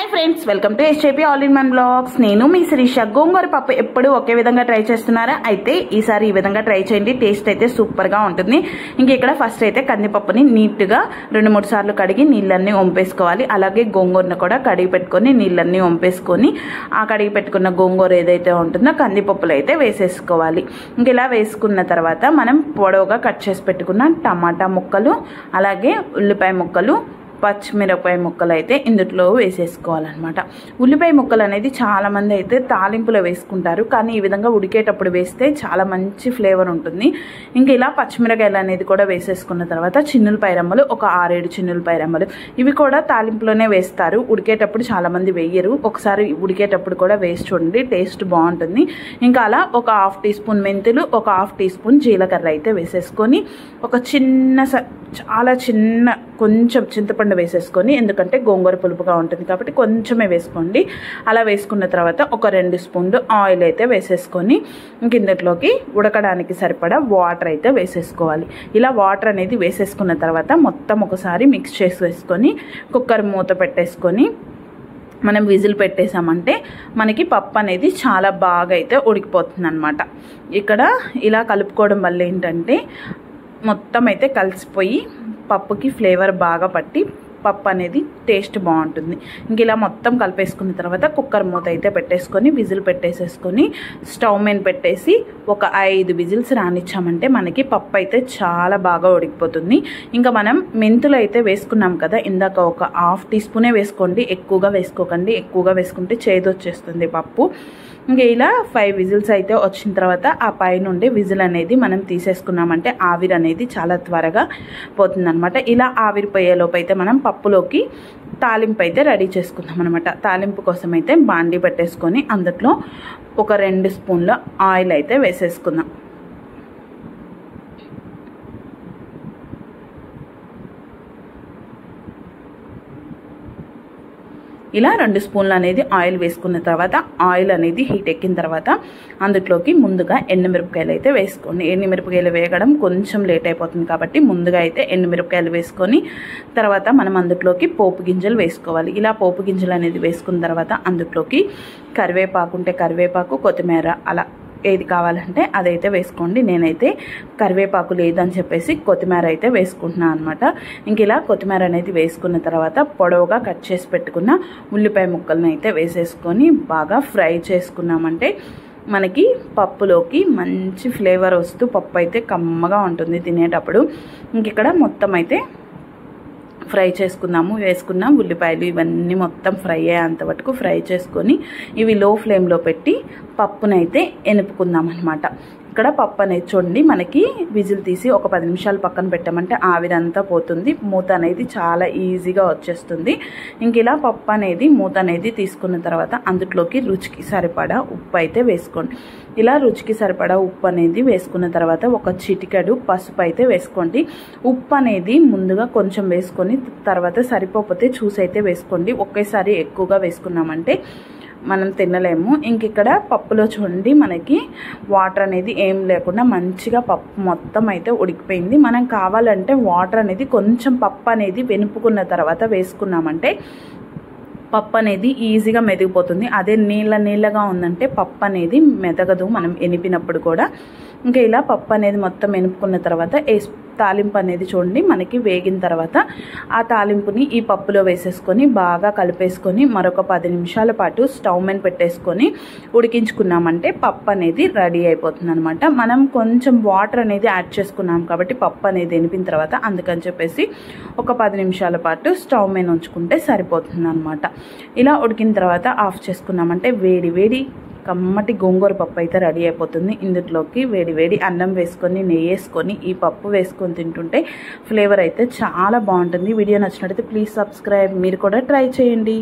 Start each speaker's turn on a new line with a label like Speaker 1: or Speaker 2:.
Speaker 1: hi friends welcome to SJP all in one blogs నేను మీ శిరీష గోంగూర పప్పు ఎప్పుడు ఒకే విధంగా ట్రై చేస్తున్నారా అయితే ఈసారి ఈ విధంగా ట్రై చేయండి టేస్ట్ అయితే సూపర్ గా ఉంటుంది ఇంక ఇక్కడ ఫస్ట్ అయితే కందిపప్పుని నీట్ గా 2-3 సార్లు కడిగి నీళ్ళన్నీ వంపేసుకోవాలి అలాగే గోంగూరను కూడా కడిగి పెట్టుకొని నీళ్ళన్నీ వంపేసుకొని ఆ కడిగి పెట్టుకున్న గోంగూర ఏదైతే ఉంటుందో కందిపప్పులు అయితే వేసేసుకోవాలి ఇంక ఇలా వేసుకున్న తర్వాత మనం పొడవుగా కట్ చేసి పెట్టుకున్న టమాటా ముక్కలు అలాగే ఉల్లిపాయ ముక్కలు పచ్చిమిరపకాయ ముక్కలు అయితే ఇందులో వేసేసుకోవాలన్నమాట ఉల్లిపాయ ముక్కలు అనేది చాలా మంది అయితే తాలింపులో వేసుకుంటారు కానీ ఈ విధంగా ఉడికేటప్పుడు వేస్తే చాలా మంచి ఫ్లేవర్ ఉంటుంది ఇంకా ఇలా పచ్చిమిరపకాయలు అనేది కూడా వేసేసుకున్న తర్వాత చిన్నులపాయ రెమ్మలు ఒక 6-7 చిన్నులపాయ రెమ్మలు ఇవి కూడా తాలింపులోనే వేస్తారు ఉడికేటప్పుడు చాలా మంది వేయరు ఒకసారి ఉడికేటప్పుడు కూడా వేసి చూడండి టేస్ట్ బాగుంటుంది ఇంకా అలా ఒక 1/2 టీ స్పూన్ మెంతులు ఒక 1/2 టీ స్పూన్ జీలకర్ర అయితే వేసేసుకొని ఒక చాలా చిన్న కొంచెం చింతపండు వేసేసుకొని ఎందుకంటే గోంగూర పులుపుగా ఉంటుంది కాబట్టి కొంచెమే వేసుకోండి అలా వేసుకున్న తర్వాత ఒక 2 స్పూన్లు ఆయిల్ అయితే వేసేసుకొని ఇందులోకి ఉడకడానికి సరిపడా వాటర్ అయితే వేసేసుకోవాలి ఇలా వాటర్ అనేది వేసేసుకున్న తర్వాత మొత్తం ఒకసారి మిక్స్ చేసి వేసుకొని కుక్కర్ మూత పెట్టేసుకొని మనం విజిల్ పెట్టేసామంటే మనకి పప్పు అనేది చాలా బాగా అయితే ఉడికిపోతుంది అన్నమాట ఇక్కడ ఇలా కలుపుకోవడం వల్ల ఏంటంటే మొత్తం అయితే కలిసిపోయి పప్పుకి ఫ్లేవర్ బాగా పట్టి పప్పు అనేది టేస్ట్ బాగుంటుంది ఇంక ఇలా మొత్తం కలిపేసుకున్న తర్వాత కుక్కర్ మూత అయితే పెట్టేసుకొని విజిల్ పెట్టేసేసుకొని స్టవ్ మీద పెట్టేసి ఒక 5 విజిల్స్ రానిచ్చామంటే మనకి పప్పు అయితే చాలా బాగా ఉడికిపోతుంది ఇంకా మనం మెంతులు అయితే వేసుకున్నాం కదా ఇందాక ఒక 1/2 టీ స్పూనే వేసుకోండి ఎక్కువగా వేసుకోకండి ఎక్కువగా వేసుకుంటే చేదు వచ్చేస్తుంది పప్పు ఇంకా ఇలా 5 విజిల్స్ అయితే వచ్చిన తర్వాత ఆ పై నుండి విజిల్ అనేది మనం తీసేసుకున్నామంటే ఆవిరి అనేది చాలా త్వరగా పోతుందన్నమాట ఇలా ఆవిరి పోయేలోపు అయితే మనం పప్పులోకి తాలింపు అయితే రెడీ చేసుకుందాం అనమాట తాలింపు కోసం అయితే బాండీ పెట్టేసుకొని అందులో ఒక 2 స్పూన్ల ఆయిల్ అయితే వేసేసుకుందాం ఇలా 2 స్పూన్లు అనేది ఆయిల్ వేసుకున్న తర్వాత ఆయిల్ అనేది హీట్ ఎక్కిన తర్వాత అందులోకి ముందుగా ఎండుమిరపకాయలు అయితే వేసుకోండి ఎండుమిరపకాయలు వేయడం కొంచెం లేట్ అయిపోతుంది కాబట్టి ముందుగా అయితే ఎండుమిరపకాయలు వేసుకొని తర్వాత మనం అందులోకి పోపు గింజలు వేసుకోవాలి ఇలా పోపు గింజలు అనేది వేసుకున్న తర్వాత అందులోకి కరివేపాకు ఉంటే కరివేపాకు కొత్తిమీర అలా ఏది కావాలంటే అదైతే వేసుకోండి నేనైతే కరివేపాకు లేదని చెప్పేసి కొత్తిమీర అయితే వేసుకుంటున్నాను అనమాట ఇంక ఇలా కొత్తిమీర అనేది వేసుకున్న తర్వాత పొడవుగా కట్ చేసి పెట్టుకున్న ఉల్లిపాయ ముక్కలను అయితే వేసేసుకొని బాగా ఫ్రై చేసుకున్నామంటే మనకి పప్పులోకి మంచి ఫ్లేవర్ వస్తూ పప్పు అయితే కమ్మగా ఉంటుంది తినేటప్పుడు ఇంక ఇక్కడ మొత్తం అయితే ఫ్రై చేసుకుందాము వేసుకున్న ఉల్లిపాయలు ఇవన్నీ మొత్తం ఫ్రై అయ్యేంత వరకు ఫ్రై చేసుకొని ఇవి లో ఫ్లేమ్లో పెట్టి పప్పునైతే ఎనుపుకుందాం అనమాట ఇక్కడ పప్పు అనేది చూడండి మనకి విజిల్ తీసి ఒక 10 నిమిషాలు పక్కన పెట్టామంటే ఆవిరంతా పోతుంది మూత అనేది చాలా ఈజీగా వచ్చేస్తుంది ఇంక ఇలా పప్పు అనేది మూత అనేది తీసుకున్న తర్వాత అందులోకి రుచికి సరిపడా ఉప్పు అయితే వేసుకోండి ఇలా రుచికి సరిపడా ఉప్పు అనేది వేసుకున్న తర్వాత ఒక చిటికెడు పసుపు అయితే వేసుకోండి ఉప్పు అనేది ముందుగా కొంచెం వేసుకొని తర్వాత సరిపోతే చూసి అయితే వేసుకోండి ఒకేసారి ఎక్కువగా వేసుకున్నామంటే మనం తినలేము ఇంక ఇక్కడ పప్పులో చూడండి మనకి వాటర్ అనేది ఏం లేకుండా మంచిగా పప్పు మొత్తం అయితే ఉడికిపోయింది మనం కావాలంటే వాటర్ అనేది కొంచెం పప్పు అనేది వెనుపుకున్న తర్వాత వేసుకున్నామంటే పప్పు అనేది ఈజీగా మెదిగిపోతుంది అదే నీళ్ళగా ఉందంటే పప్పు అనేది మెదగదు మనం ఎనిపినప్పుడు కూడా ఇంకా ఇలా పప్పు అనేది మొత్తం ఎనుపుకున్న తర్వాత తాలింపు అనేది చూడండి మనకి వేగిన తర్వాత ఆ తాలింపుని ఈ పప్పులో వేసేసుకొని బాగా కలిపేసుకొని మరొక 10 నిమిషాల పాటు స్టవ్ మీద పెట్టేసుకొని ఉడికించుకున్నామంటే పప్పు అనేది రెడీ అయిపోతుంది అనమాట మనం కొంచెం వాటర్ అనేది యాడ్ చేసుకున్నాం కాబట్టి పప్పు అనేది ఎనిపిన తర్వాత అందుకని చెప్పేసి ఒక 10 నిమిషాల పాటు స్టవ్ మీద ఉంచుకుంటే సరిపోతుంది అనమాట ఇలా ఉడికిన తర్వాత ఆఫ్ చేసుకున్నామంటే వేడి కమ్మటి గోంగూర పప్పు అయితే రెడీ అయిపోతుంది ఇందులోకి వేడి అన్నం వేసుకొని నెయ్యి వేసుకొని ఈ పప్పు వేసుకొని తింటుంటే ఫ్లేవర్ అయితే చాలా బాగుంటుంది వీడియో నచ్చినట్లయితే ప్లీజ్ సబ్స్క్రైబ్ మీరు కూడా ట్రై చేయండి